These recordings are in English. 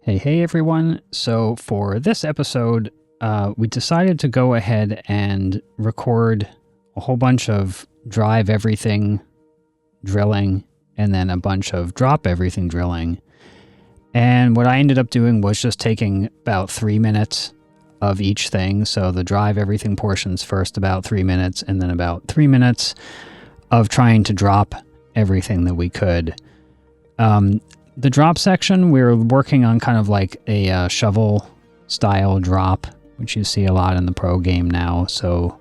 Hey everyone. So for this episode, we decided to go ahead and record a whole bunch of drive everything drilling and then a bunch of drop everything drilling. And what I ended up doing was just taking about 3 minutes of each thing. So the drive everything portions first about 3 minutes and then about 3 minutes of trying to drop everything that we could. The drop section, we're working on kind of like a shovel style drop, which you see a lot in the pro game now. So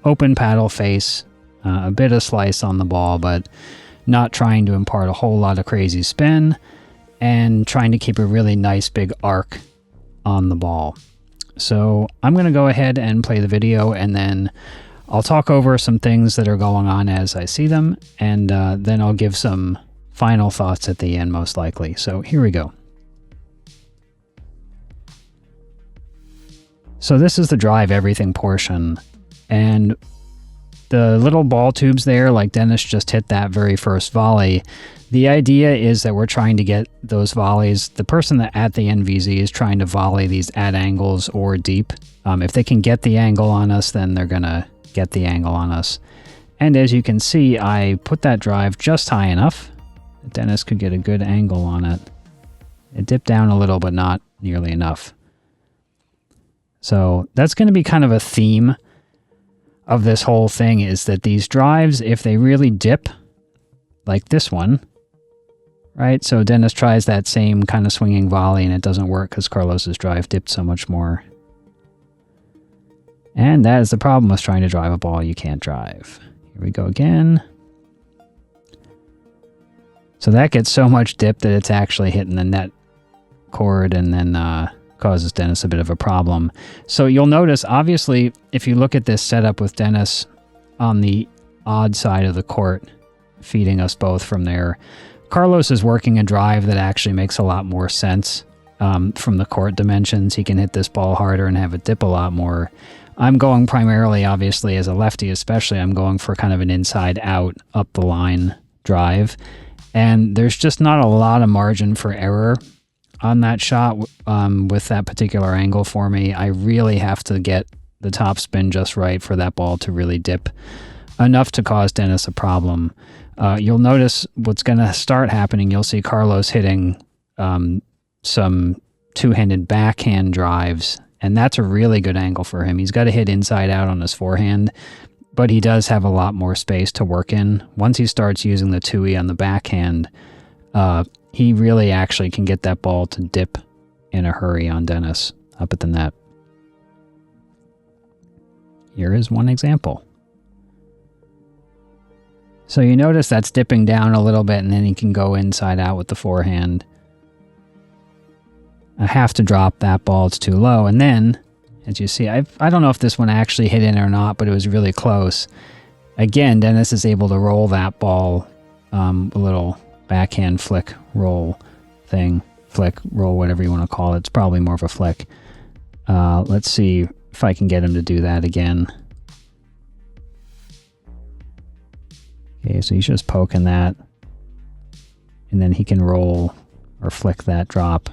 open paddle face, a bit of slice on the ball, but not trying to impart a whole lot of crazy spin and trying to keep a really nice big arc on the ball. So I'm going to go ahead and play the video, and then I'll talk over some things that are going on as I see them, and then I'll give some final thoughts at the end, most likely. So here we go. So this is the drive everything portion, and the little ball tubes there, like Dennis just hit that very first volley. The idea is that we're trying to get those volleys. The person that at the NVZ is trying to volley these at angles or deep. If they can get the angle on us, then they're gonna get the angle on us. And as you can see, I put that drive just high enough Dennis could get a good angle on it. It dipped down a little, but not nearly enough. So that's going to be kind of a theme of this whole thing, is that these drives, if they really dip, like this one, right? So Dennis tries that same kind of swinging volley and it doesn't work because Carlos's drive dipped so much more. And that is the problem with trying to drive a ball you can't drive. Here we go again. So that gets so much dip that it's actually hitting the net cord and then causes Dennis a bit of a problem. So you'll notice, obviously, if you look at this setup with Dennis on the odd side of the court, feeding us both from there, Carlos is working a drive that actually makes a lot more sense from the court dimensions. He can hit this ball harder and have it dip a lot more. I'm going primarily, obviously, as a lefty especially, I'm going for kind of an inside out, up the line drive. And there's just not a lot of margin for error on that shot with that particular angle for me. I really have to get the top spin just right for that ball to really dip enough to cause Dennis a problem. You'll notice what's going to start happening. You'll see Carlos hitting some two-handed backhand drives, and that's a really good angle for him. He's got to hit inside out on his forehand, but he does have a lot more space to work in. Once he starts using the 2E on the backhand, he really actually can get that ball to dip in a hurry on Dennis up at the net. Here is one example. So you notice that's dipping down a little bit, and then he can go inside out with the forehand. I have to drop that ball, it's too low, and then as you see, I don't know if this one actually hit in or not, but it was really close. Again, Dennis is able to roll that ball, a little backhand flick roll thing. Flick, roll, whatever you want to call it. It's probably more of a flick. Let's see if I can get him to do that again. Okay, so he's just poking that. And then he can roll or flick that drop,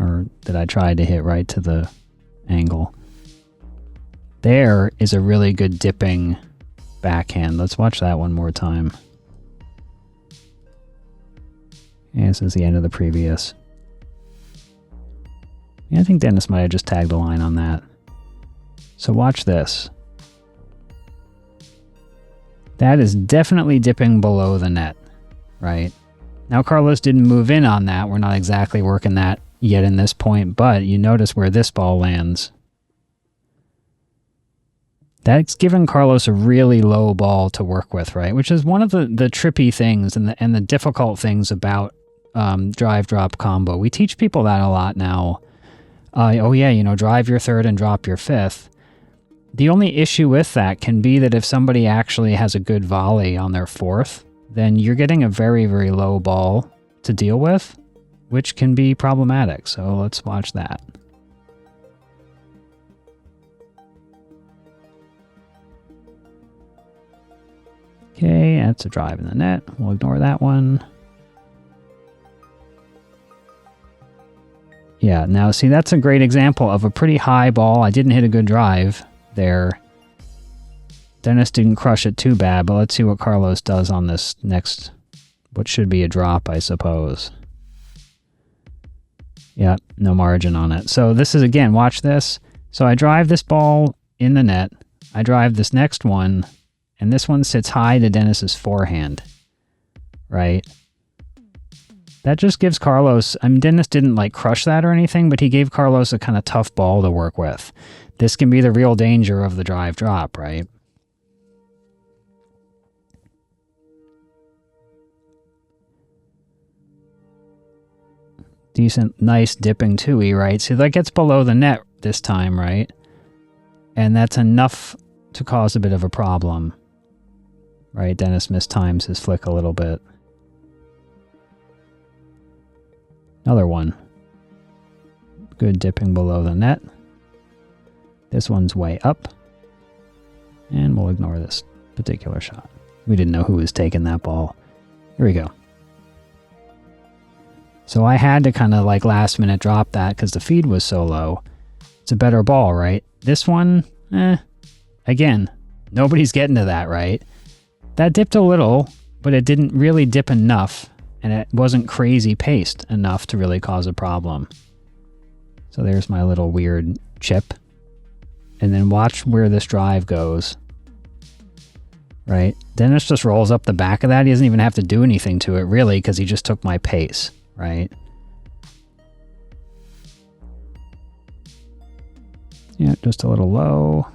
or that I tried to hit right to the angle. There is a really good dipping backhand. Let's watch that one more time. And this is the end of the previous. Yeah, I think Dennis might have just tagged a line on that. So watch this. That is definitely dipping below the net, right? Now Carlos didn't move in on that. We're not exactly working that yet in this point, but you notice where this ball lands. That's given Carlos a really low ball to work with, right? Which is one of the trippy things and the difficult things about drive-drop combo. We teach people that a lot now. Oh yeah, you know, drive your third and drop your fifth. The only issue with that can be that if somebody actually has a good volley on their fourth, then you're getting a very, very low ball to deal with, which can be problematic. So let's watch that. Okay, that's a drive in the net. We'll ignore that one. Yeah, now see, that's a great example of a pretty high ball. I didn't hit a good drive there. Dennis didn't crush it too bad, but let's see what Carlos does on this next, what should be a drop, I suppose. Yeah, no margin on it. So this is, again, watch this. So I drive this ball in the net. I drive this next one, and this one sits high to Dennis's forehand, right? That just gives Carlos, I mean, Dennis didn't like crush that or anything, but he gave Carlos a kind of tough ball to work with. This can be the real danger of the drive drop, right? Decent, nice dipping two-y, right? See, that gets below the net this time, right? And that's enough to cause a bit of a problem, right? Dennis mistimes his flick a little bit. Another one. Good dipping below the net. This one's way up. And we'll ignore this particular shot. We didn't know who was taking that ball. Here we go. So I had to kind of like last minute drop that because the feed was so low. It's a better ball, right? This one, again, nobody's getting to that, right? That dipped a little, but it didn't really dip enough, and it wasn't crazy paced enough to really cause a problem. So there's my little weird chip. And then watch where this drive goes. Right? Dennis just rolls up the back of that. He doesn't even have to do anything to it, really, because he just took my pace. Right? Yeah, just a little low.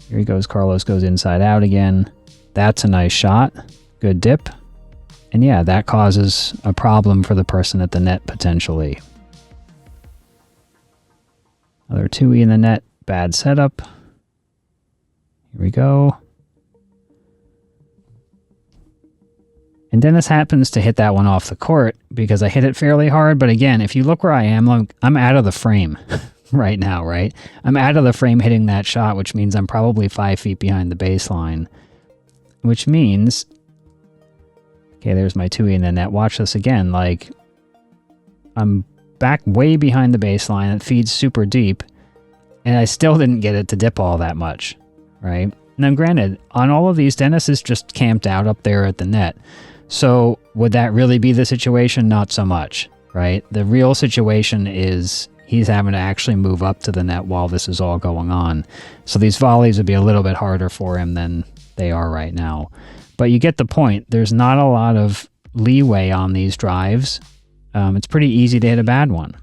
Here he goes. Carlos goes inside out again. That's a nice shot. Good dip. And yeah, that causes a problem for the person at the net potentially. Another 2E in the net. Bad setup. Here we go. And Dennis happens to hit that one off the court because I hit it fairly hard. But again, if you look where I am, I'm out of the frame right now, right? I'm out of the frame hitting that shot, which means I'm probably 5 feet behind the baseline. Which means, okay, there's my 2E in the net. Watch this again. Like, I'm back way behind the baseline. It feeds super deep. And I still didn't get it to dip all that much, right? Now, granted, on all of these, Dennis is just camped out up there at the net. So would that really be the situation? Not so much, right? The real situation is he's having to actually move up to the net while this is all going on. So these volleys would be a little bit harder for him than they are right now. But you get the point. There's not a lot of leeway on these drives. It's pretty easy to hit a bad one.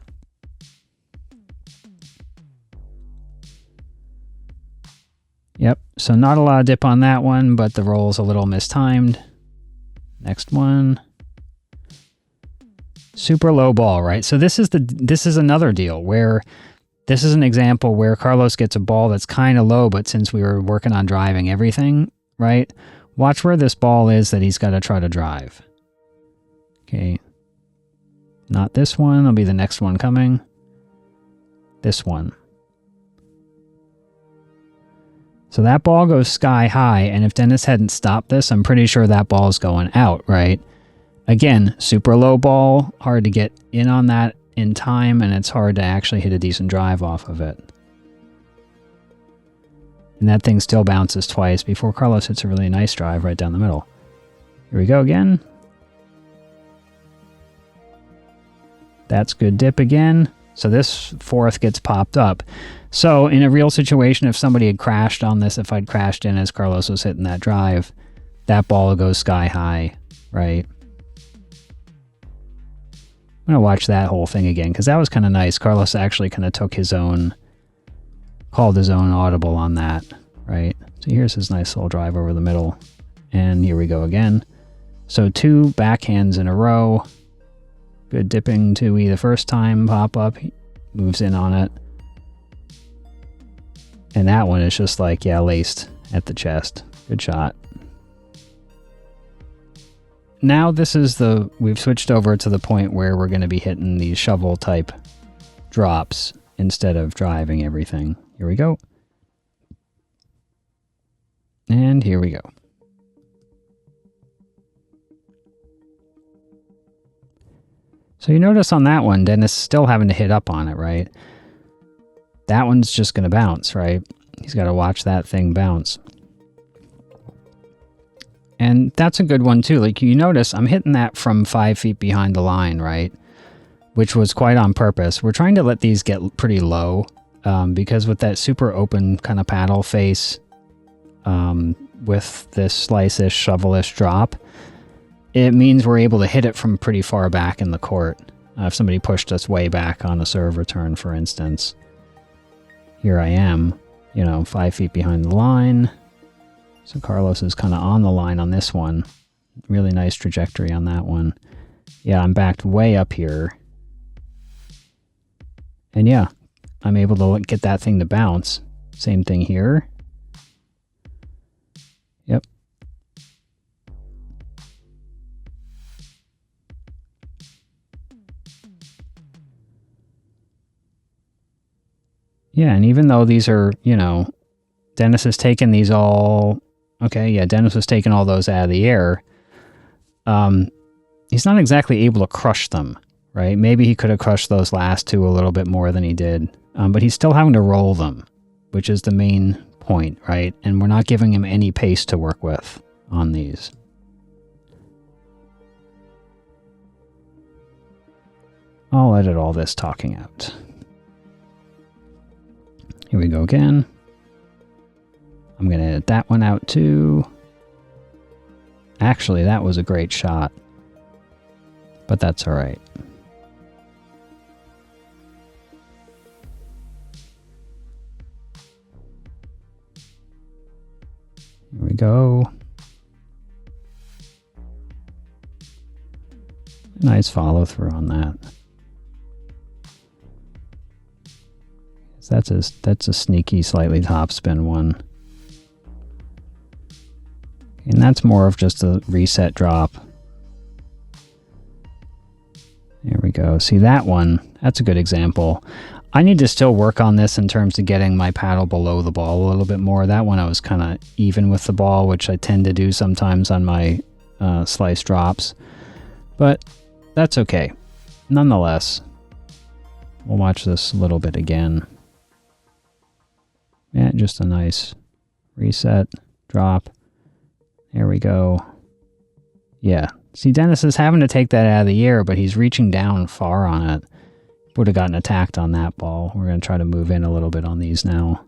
Yep, so not a lot of dip on that one, but the roll's a little mistimed. Next one. Super low ball, right? So this is another deal where this is an example where Carlos gets a ball that's kind of low, but since we were working on driving everything, right? Watch where this ball is that he's got to try to drive. Okay. Not this one, it'll be the next one coming. This one. So that ball goes sky high, and if Dennis hadn't stopped this, I'm pretty sure that ball's going out, right? Again, super low ball, hard to get in on that in time, and it's hard to actually hit a decent drive off of it. And that thing still bounces twice before Carlos hits a really nice drive right down the middle. Here we go again. That's good dip again. So this fourth gets popped up. So in a real situation, if somebody had crashed on this, if I'd crashed in as Carlos was hitting that drive, that ball goes sky high, right? I'm going to watch that whole thing again because that was kind of nice. Carlos actually kind of took his own, called his own audible on that, right? So here's his nice little drive over the middle. And here we go again. So 2 backhands in a row. Good dipping 2E the first time, pop up, he moves in on it. And that one is just like, yeah, laced at the chest. Good shot. Now this is we've switched over to the point where we're going to be hitting these shovel type drops instead of driving everything. Here we go. And here we go. So you notice on that one, Dennis is still having to hit up on it, right? That one's just going to bounce, right? He's got to watch that thing bounce. And that's a good one too. Like you notice I'm hitting that from 5 feet behind the line, right? Which was quite on purpose. We're trying to let these get pretty low because with that super open kind of paddle face with this slice-ish, shovel-ish drop, it means we're able to hit it from pretty far back in the court. If somebody pushed us way back on a serve return, for instance. Here I am, 5 feet behind the line. So Carlos is kind of on the line on this one. Really nice trajectory on that one. Yeah, I'm backed way up here. And yeah, I'm able to get that thing to bounce. Same thing here. Yep. Yeah, and even though these are, Dennis has taken these all... Okay, yeah, Dennis was taking all those out of the air. He's not exactly able to crush them, right? Maybe he could have crushed those last two a little bit more than he did. But he's still having to roll them, which is the main point, right? And we're not giving him any pace to work with on these. I'll edit all this talking out. Here we go again. I'm going to edit that one out too. Actually, that was a great shot. But that's all right. Here we go. Nice follow through on that. That's a sneaky, slightly topspin one. And that's more of just a reset drop. There we go. See that one? That's a good example. I need to still work on this in terms of getting my paddle below the ball a little bit more. That one I was kind of even with the ball, which I tend to do sometimes on my slice drops. But that's okay. Nonetheless, we'll watch this a little bit again. Yeah, just a nice reset, drop. There we go. Yeah. See, Dennis is having to take that out of the air, but he's reaching down far on it. Would have gotten attacked on that ball. We're going to try to move in a little bit on these now.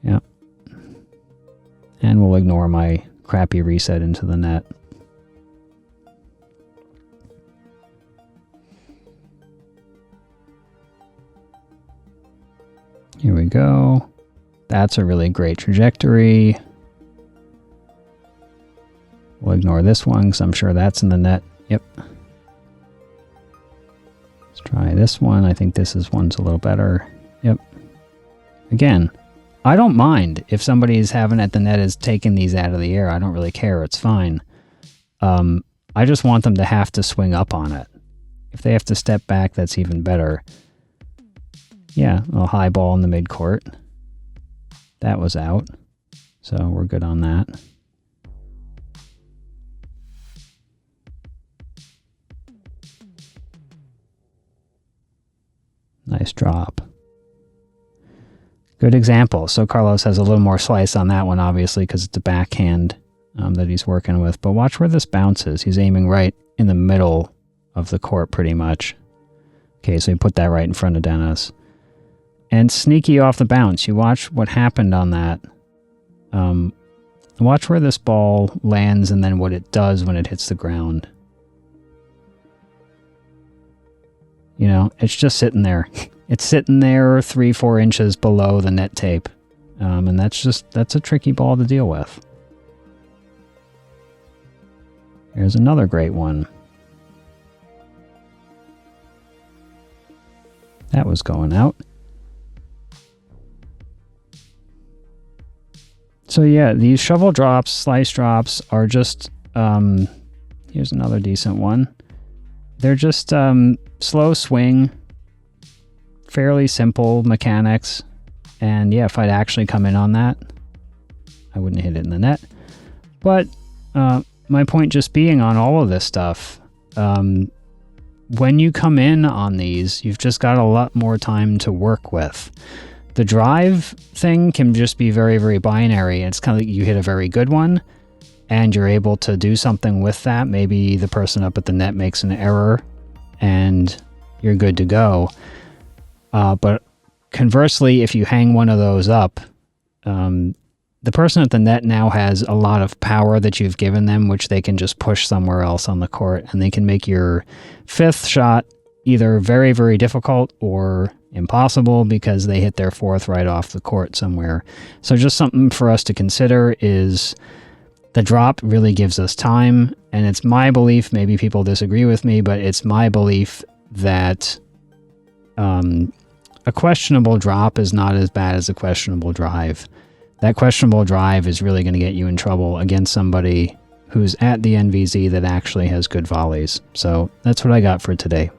Yep. And we'll ignore my crappy reset into the net. Here we go. That's a really great trajectory. We'll ignore this one because I'm sure that's in the net. Yep. Let's try this one. I think this one's a little better. Yep. Again, I don't mind if somebody's having at the net is taking these out of the air. I don't really care. It's fine. I just want them to have to swing up on it. If they have to step back, that's even better. Yeah, a little high ball in the mid-court. That was out. So we're good on that. Nice drop. Good example. So Carlos has a little more slice on that one, obviously, because it's a backhand that he's working with. But watch where this bounces. He's aiming right in the middle of the court, pretty much. Okay, so he put that right in front of Dennis. And sneaky off the bounce. You watch what happened on that. Watch where this ball lands and then what it does when it hits the ground. You know, it's just sitting there. It's sitting there 3-4 inches below the net tape. And that's a tricky ball to deal with. Here's another great one. That was going out. So yeah, these shovel drops, slice drops are just, here's another decent one. They're just slow swing, fairly simple mechanics. And yeah, if I'd actually come in on that, I wouldn't hit it in the net. But my point just being on all of this stuff, when you come in on these, you've just got a lot more time to work with. The drive thing can just be very, very binary. It's kind of like you hit a very good one and you're able to do something with that. Maybe the person up at the net makes an error and you're good to go. But conversely, if you hang one of those up, the person at the net now has a lot of power that you've given them, which they can just push somewhere else on the court, and they can make your fifth shot either very, very difficult or impossible because they hit their fourth right off the court somewhere. So just something for us to consider is the drop really gives us time, and it's my belief, maybe people disagree with me, but it's my belief that a questionable drop is not as bad as a questionable drive. That questionable drive is really going to get you in trouble against somebody who's at the NVZ that actually has good volleys. So that's what I got for today.